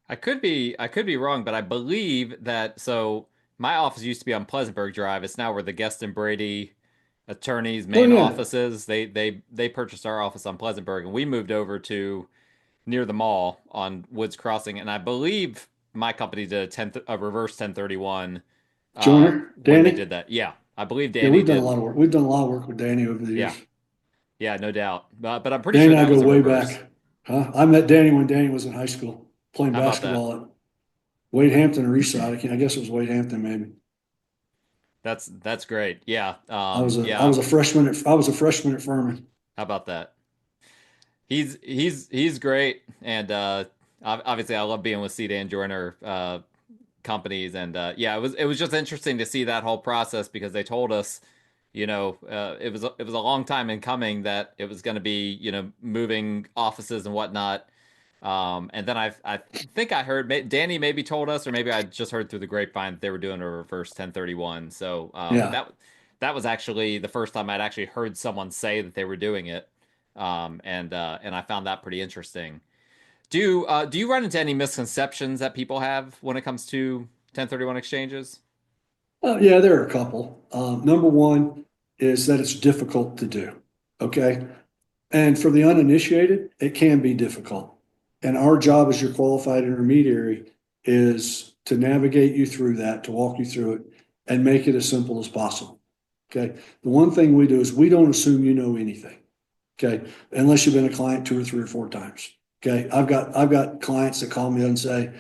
I could be wrong, but I believe that so my office used to be on Pleasantburg Drive. It's now where the Guest and Brady attorneys' Oh main yeah, office is. They purchased our office on Pleasantburg and we moved over to near the mall on Woods Crossing. And I believe my company did a reverse 1031 Joiner, when they Danny. did that. Yeah, I believe Yeah, Danny we've done a did. lot of work. We've done a lot of work with Danny over the Yeah, years. yeah, no doubt. But I'm pretty Danny sure and I that go was a way reverse. back. Huh? I met Danny when Danny was in high school playing How about that? basketball at Wade Hampton or Eastside. I guess it was Wade Hampton maybe. That's great. Yeah. I Yeah. was a freshman at Furman. How about that? He's great, and obviously I love being with C. Dan Joyner companies, and yeah, it was just interesting to see that whole process because they told us, it was a long time in coming that it was going to be moving offices and whatnot. And then I think I heard Danny maybe told us, or maybe I just heard through the grapevine that they were doing a reverse 1031. So Yeah. that was actually the first time I'd actually heard someone say that they were doing it. And I found that pretty interesting. Do you run into any misconceptions that people have when it comes to 1031 exchanges? Yeah, there are a couple. Number one is that it's difficult to do. Okay. And for the uninitiated, it can be difficult. And our job as your qualified intermediary is to navigate you through that, to walk you through it, and make it as simple as possible. Okay. The one thing we do is we don't assume you know anything. Okay. Unless you've been a client two or three or four times. Okay. I've got clients that call me and say,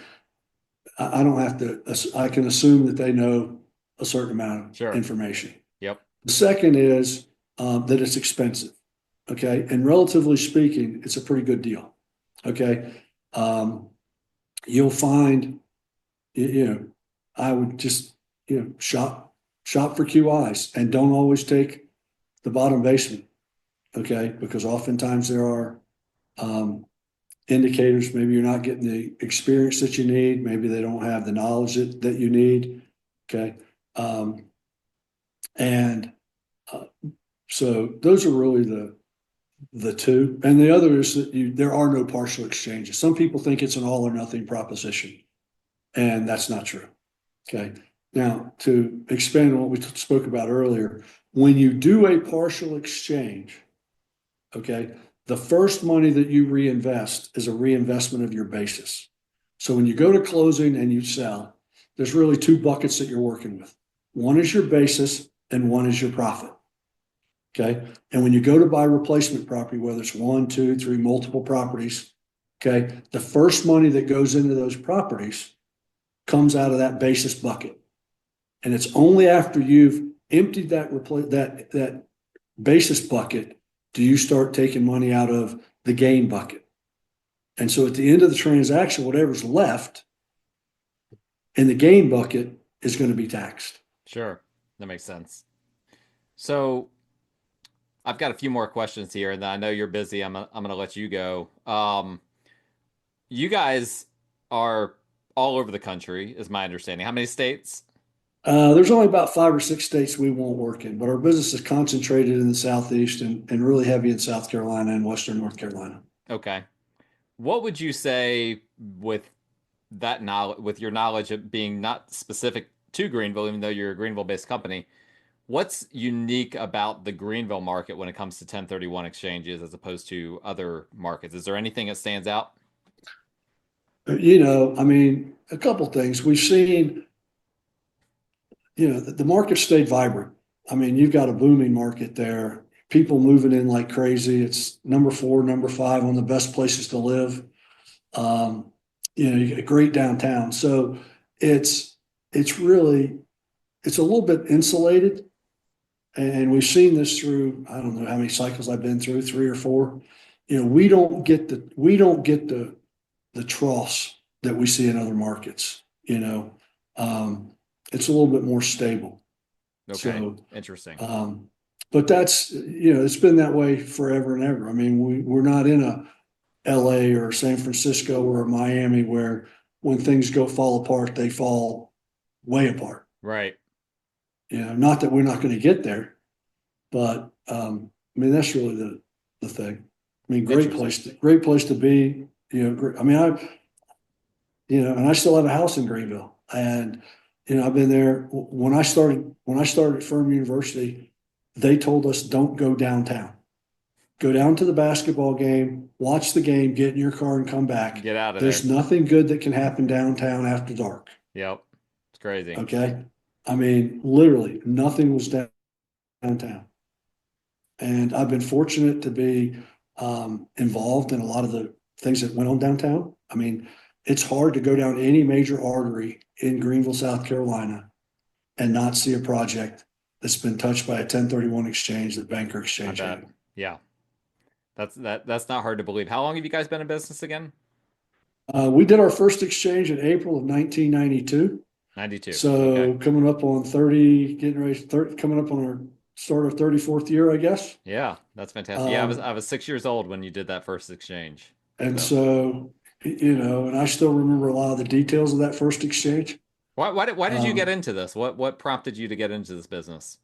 I don't have to, I can assume that they know a certain amount of Sure. information. Yep. The second is that it's expensive. Okay. And relatively speaking, it's a pretty good deal. Okay. Um, you'll find, I would just, shop for QIs and don't always take the bottom basement. Okay. Because oftentimes there are indicators. Maybe you're not getting the experience that you need. Maybe they don't have the knowledge that you need. Okay. And so those are really the two. And the other is that there are no partial exchanges. Some people think it's an all or nothing proposition, and that's not true. Okay. Now, to expand on what we spoke about earlier, when you do a partial exchange, okay, the first money that you reinvest is a reinvestment of your basis. So when you go to closing and you sell, there's really two buckets that you're working with. One is your basis and one is your profit. Okay. And when you go to buy replacement property, whether it's one, two, three, multiple properties, okay, the first money that goes into those properties comes out of that basis bucket. And it's only after you've emptied that basis bucket do you start taking money out of the gain bucket. And so at the end of the transaction, whatever's left in the gain bucket is going to be taxed. Sure. That makes sense. So I've got a few more questions here, and I know you're busy. I'm gonna let you go. You guys are all over the country, is my understanding. How many states? There's only about 5 or 6 states we won't work in, but our business is concentrated in the Southeast and really heavy in South Carolina and Western North Carolina. Okay. What would you say with that knowledge, with your knowledge of being not specific to Greenville, even though you're a Greenville-based company? What's unique about the Greenville market when it comes to 1031 exchanges as opposed to other markets? Is there anything that stands out? I mean, a couple things. We've seen, the market stayed vibrant. I mean, you've got a booming market there, people moving in like crazy. It's number four, number five on the best places to live. You get a great downtown. So it's it's really it's a little bit insulated. And we've seen this through, I don't know how many cycles I've been through, three or four. We don't get the troughs that we see in other markets. It's a little bit more stable. Okay, So, interesting. but it's been that way forever and ever. I mean, we're not in a LA or San Francisco or Miami where when things fall apart, they fall way apart. Right. Not that we're not going to get there, But I mean, that's really the thing. I mean, Interesting. great place to be. I mean, and I still have a house in Greenville, and I've been there when I started at Firm University. They told us don't go downtown. Go down to the basketball game, watch the game, get in your car, and come back. Get out of There's there. nothing good that can happen downtown after dark. Yep. It's crazy. Okay. I mean, literally nothing was downtown. And I've been fortunate to be involved in a lot of the things that went on downtown. I mean, it's hard to go down any major artery in Greenville, South Carolina, and not see a project that's been touched by a 1031 exchange that Banker I Exchange bet. had. Yeah. That's not hard to believe. How long have you guys been in business again? We did our first exchange in April of 1992. 92. Okay. So coming up on 30, getting ready, 30, coming up on our start of 34th year, I guess. Yeah, that's fantastic. Yeah, Um, I was 6 years old when you did that first exchange. and So so, and I still remember a lot of the details of that first exchange. why did you get Um, into this? What prompted you to get into this business?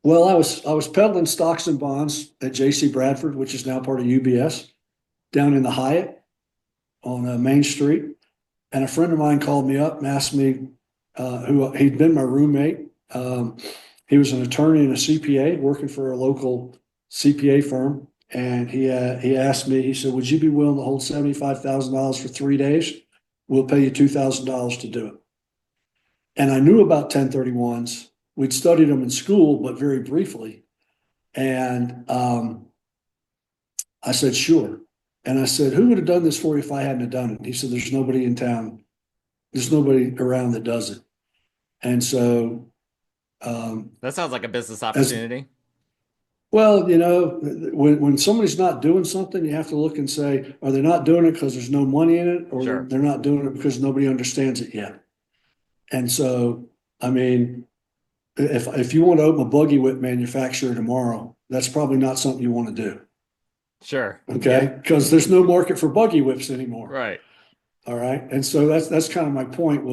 well, I was peddling stocks and bonds at J.C. Bradford, which is now part of UBS, down in the Hyatt on Main Street. And a friend of mine called me up and asked me who he'd been my roommate. He was an attorney and a CPA working for a local CPA firm. And he asked me, he said, would you be willing to hold $75,000 for 3 days? We'll pay you $2,000 to do it. And I knew about 1031s. We'd studied them in school, but very briefly. And I said, sure. And I said, who would have done this for you if I hadn't done it? He said, there's nobody in town. There's nobody around that does it. And so, That sounds like a business as opportunity. well, when somebody's not doing something, you have to look and say, are they not doing it because there's no money in it, or Sure. they're not doing it because nobody understands it yet? And so, I mean, if you want to open a buggy whip manufacturer tomorrow, that's probably not something you want to do. Sure. Yeah. Okay, because there's no market for buggy whips anymore. Right. All right. And so that's kind of my point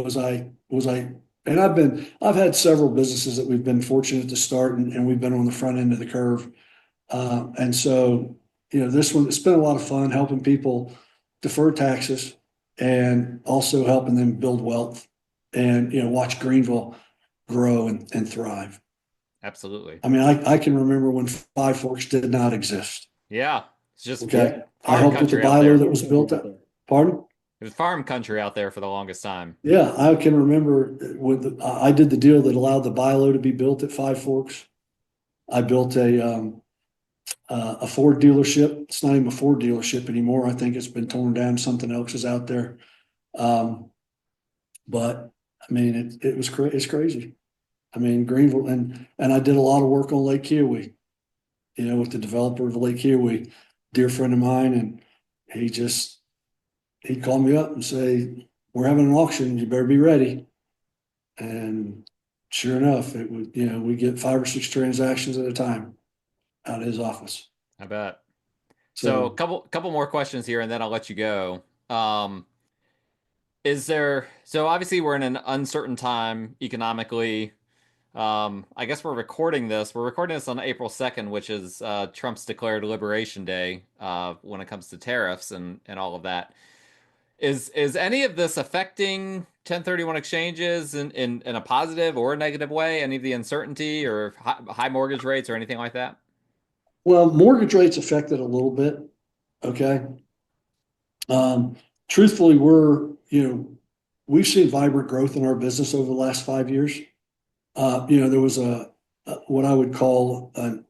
and I've had several businesses that we've been fortunate to start, and we've been on the front end of the curve. And so, this one, it's been a lot of fun helping people defer taxes and also helping them build wealth and, watch Greenville grow and thrive. Absolutely. I mean, I can remember when Five Forks did not exist. Yeah. It's just Okay. I farm helped with the country out bylaw there. that was built up. Pardon? It was farm country out there for the longest time. Yeah, I can remember I did the deal that allowed the bylaw to be built at Five Forks. I built a Ford dealership. It's not even a Ford dealership anymore. I think it's been torn down. Something else is out there. Um, but I mean, it's crazy. I mean, Greenville, and I did a lot of work on Lake Kiowee, with the developer of Lake Kiowee, dear friend of mine, and he'd call me up and say, we're having an auction. You better be ready. And sure enough, it would, we get 5 or 6 transactions at a time out of his office. I bet. So So, couple more questions here and then I'll let you go. So obviously we're in an uncertain time economically. I guess we're recording this. We're recording this on April 2nd, which is Trump's declared Liberation Day when it comes to tariffs and all of that. Is any of this affecting 1031 exchanges in a positive or a negative way? Any of the uncertainty or high mortgage rates or anything like that? well, mortgage rates affected a little bit. Okay. Um, Truthfully, we've seen vibrant growth in our business over the last 5 years. There was what I would call an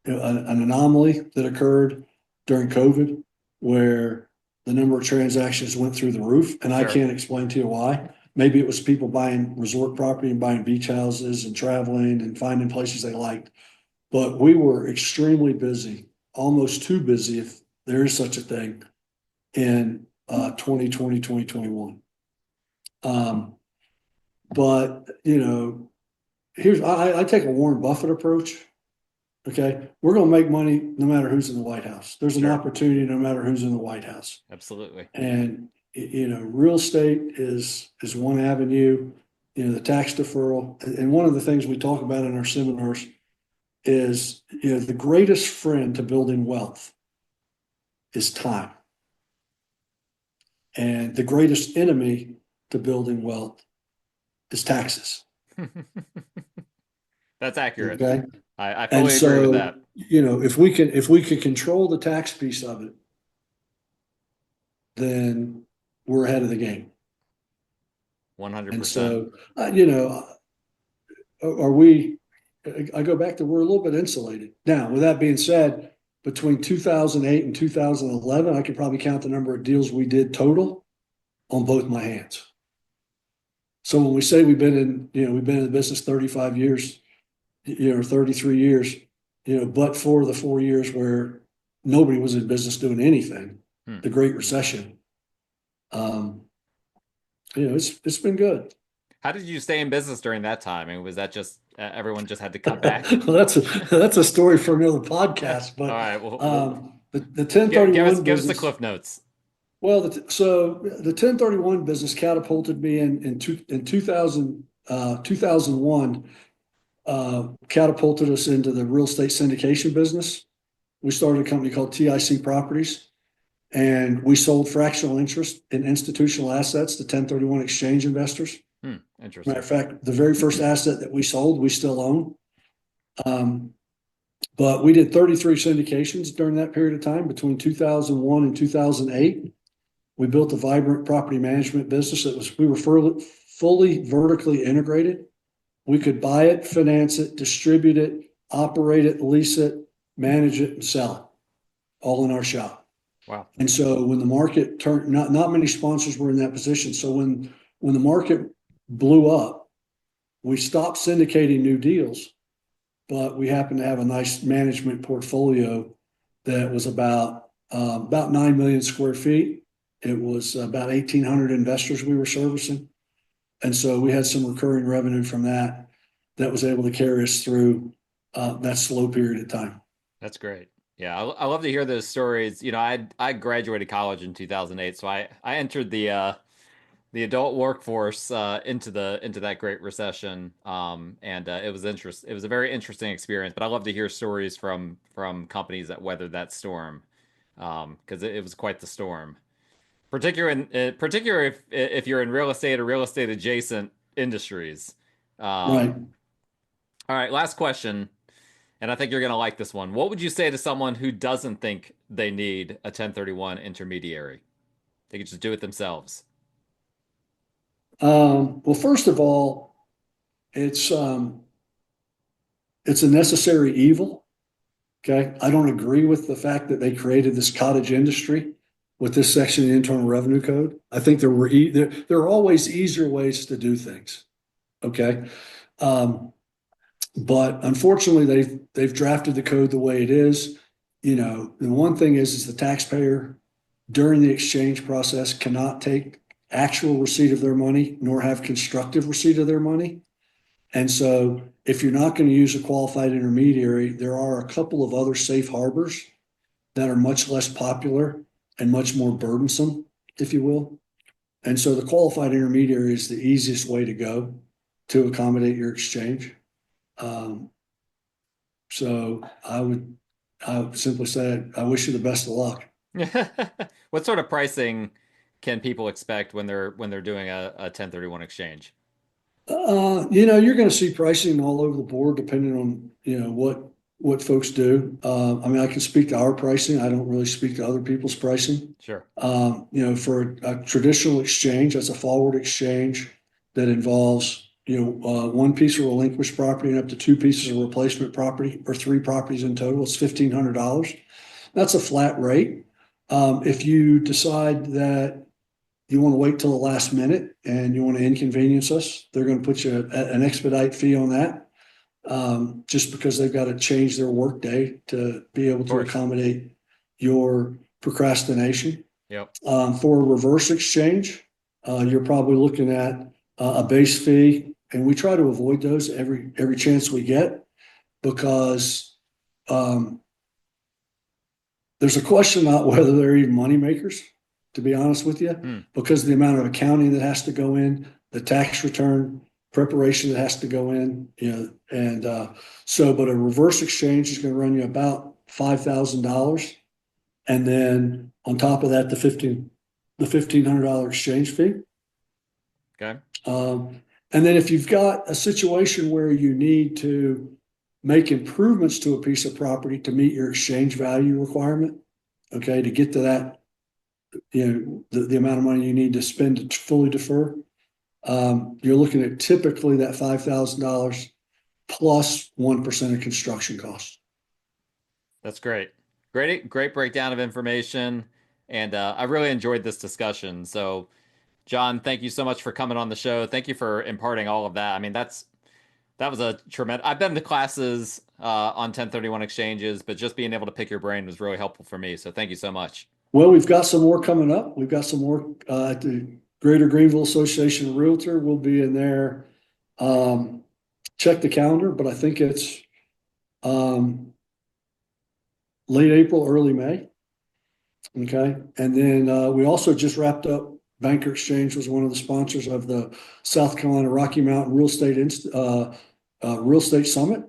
anomaly that occurred during COVID, where the number of transactions went through the roof, and I Sure. can't explain to you why. Maybe it was people buying resort property and buying beach houses and traveling and finding places they liked. But we were extremely busy, almost too busy, if there is such a thing, in 2020, 2021. But I take a Warren Buffett approach. Okay, we're going to make money no matter who's in the White House. There's an Sure. opportunity no matter who's in the White House. Absolutely. And real estate is one avenue. The tax deferral, and one of the things we talk about in our seminars is, the greatest friend to building wealth is time. And the greatest enemy to building wealth is taxes. That's accurate. Okay. I And fully agree with so, that. if we can control the tax piece of it, then we're ahead of the game. 100%. And so, are we, I go back to, we're a little bit insulated. Now, with that being said, between 2008 and 2011, I could probably count the number of deals we did total on both my hands. So when we say we've been in the business 35 years, 33 years, but for the 4 years where nobody was in business doing anything, the Great Recession, it's been good. How did you stay in business during that time? I mean, was that just everyone just had to cut back? Well, that's a story for another podcast. But all right, well, the 1031 give us the business. cliff notes. Well, so the 1031 business catapulted me in 2001. Catapulted us into the real estate syndication business. We started a company called TIC Properties, and we sold fractional interest in institutional assets to 1031 exchange investors. Interesting. Matter of fact, the very first asset that we sold, we still own. But we did 33 syndications during that period of time between 2001 and 2008. We built a vibrant property management business. We were fully vertically integrated. We could buy it, finance it, distribute it, operate it, lease it, manage it, and sell it, all in our shop. Wow. And so when the market turned, not many sponsors were in that position. So when the market blew up, we stopped syndicating new deals, but we happened to have a nice management portfolio that was about 9 million square feet. It was about 1,800 investors we were servicing. And so we had some recurring revenue from that was able to carry us through that slow period of time. That's great. Yeah, I love to hear those stories. I graduated college in 2008, so I entered the adult workforce into that Great Recession, and it was It was a very interesting experience. But I love to hear stories from companies that weathered that storm, because it was quite the storm. Particular if you're in real estate or real estate adjacent industries. Right. All right, last question, and I think you're going to like this one. What would you say to someone who doesn't think they need a 1031 intermediary? They could just do it themselves. Well, first of all, it's a necessary evil. Okay. I don't agree with the fact that they created this cottage industry with this section of the Internal Revenue Code. I think there are always easier ways to do things. Okay. But unfortunately, they've drafted the code the way it is. The one thing is the taxpayer during the exchange process cannot take actual receipt of their money nor have constructive receipt of their money. And so if you're not going to use a qualified intermediary, there are a couple of other safe harbors that are much less popular and much more burdensome, if you will. And so the qualified intermediary is the easiest way to go to accommodate your exchange. So I would simply say, I wish you the best of luck. What sort of pricing can people expect when they're doing a 1031 exchange? You're going to see pricing all over the board depending on, what folks do. I can speak to our pricing. I don't really speak to other people's pricing. Sure. For a traditional exchange, that's a forward exchange that involves, one piece of relinquished property and up to two pieces of replacement property or three properties in total. It's $1,500. That's a flat rate. If you decide that you want to wait till the last minute and you want to inconvenience us, they're going to put you an expedite fee on that, just because they've got to change their workday to be able to accommodate your procrastination. Yep. For a reverse exchange, you're probably looking at a base fee, and we try to avoid those every chance we get, because there's a question about whether they're even money makers, to be honest with you, because of the amount of accounting that has to go in, the tax return, preparation that has to go in, and but a reverse exchange is going to run you about $5,000, and then on top of that, the $1,500 exchange fee. Okay. And then if you've got a situation where you need to make improvements to a piece of property to meet your exchange value requirement, okay, to get to that, the amount of money you need to spend to fully defer, you're looking at typically that $5,000 plus 1% of construction costs. That's great. Great breakdown of information. And I really enjoyed this discussion. So, John, thank you so much for coming on the show. Thank you for imparting all of that. I mean, that was a tremendous. I've been to classes on 1031 exchanges, but just being able to pick your brain was really helpful for me. So thank you so much. Well, we've got some more coming up. We've got some more at the Greater Greenville Association of Realtor. We'll be in there. Check the calendar, but I think it's late April, early May. Okay. And then we also just wrapped up. Banker Exchange was one of the sponsors of the South Carolina Rocky Mountain Real Estate Summit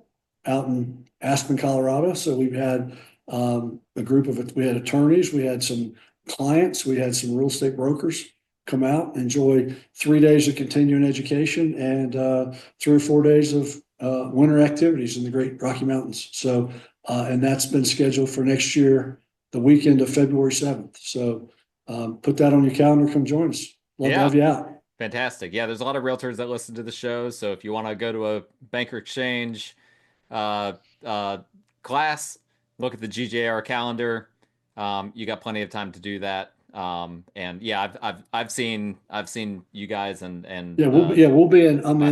out in Aspen, Colorado. So we've had a group of it. We had attorneys, we had some clients, we had some real estate brokers come out, enjoy 3 days of continuing education and 3 or 4 days of winter activities in the Great Rocky Mountains. So, and that's been scheduled for next year, the weekend of February 7th. So put that on your calendar. Come join us. Love to have you out. Fantastic. Yeah, there's a lot of realtors that listen to the show. So if you want to go to a Banker Exchange class, look at the GJR calendar. You got plenty of time to do that. And yeah, I've seen you guys and we'll be in. I'm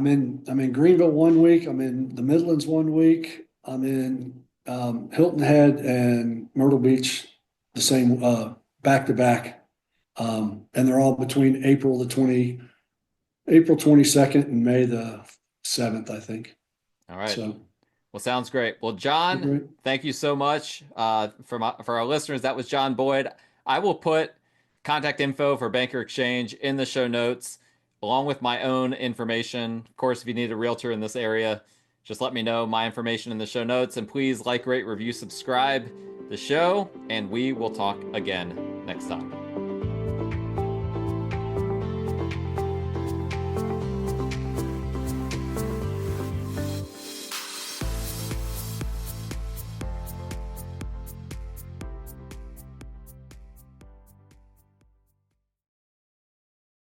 in Greenville 1 week. I'm in the Midlands 1 week. I'm in Hilton Head and Myrtle Beach the same back to back, and they're all between April 22nd and May the 7th, I think. All right. So, well, sounds great. Well, John, thank you so much. For our listeners, that was John Boyd. I will put contact info for Banker Exchange in the show notes, along with my own information. Of course, if you need a realtor in this area, just let me know. My information in the show notes, and please like, rate, review, subscribe the show, and we will talk again next time.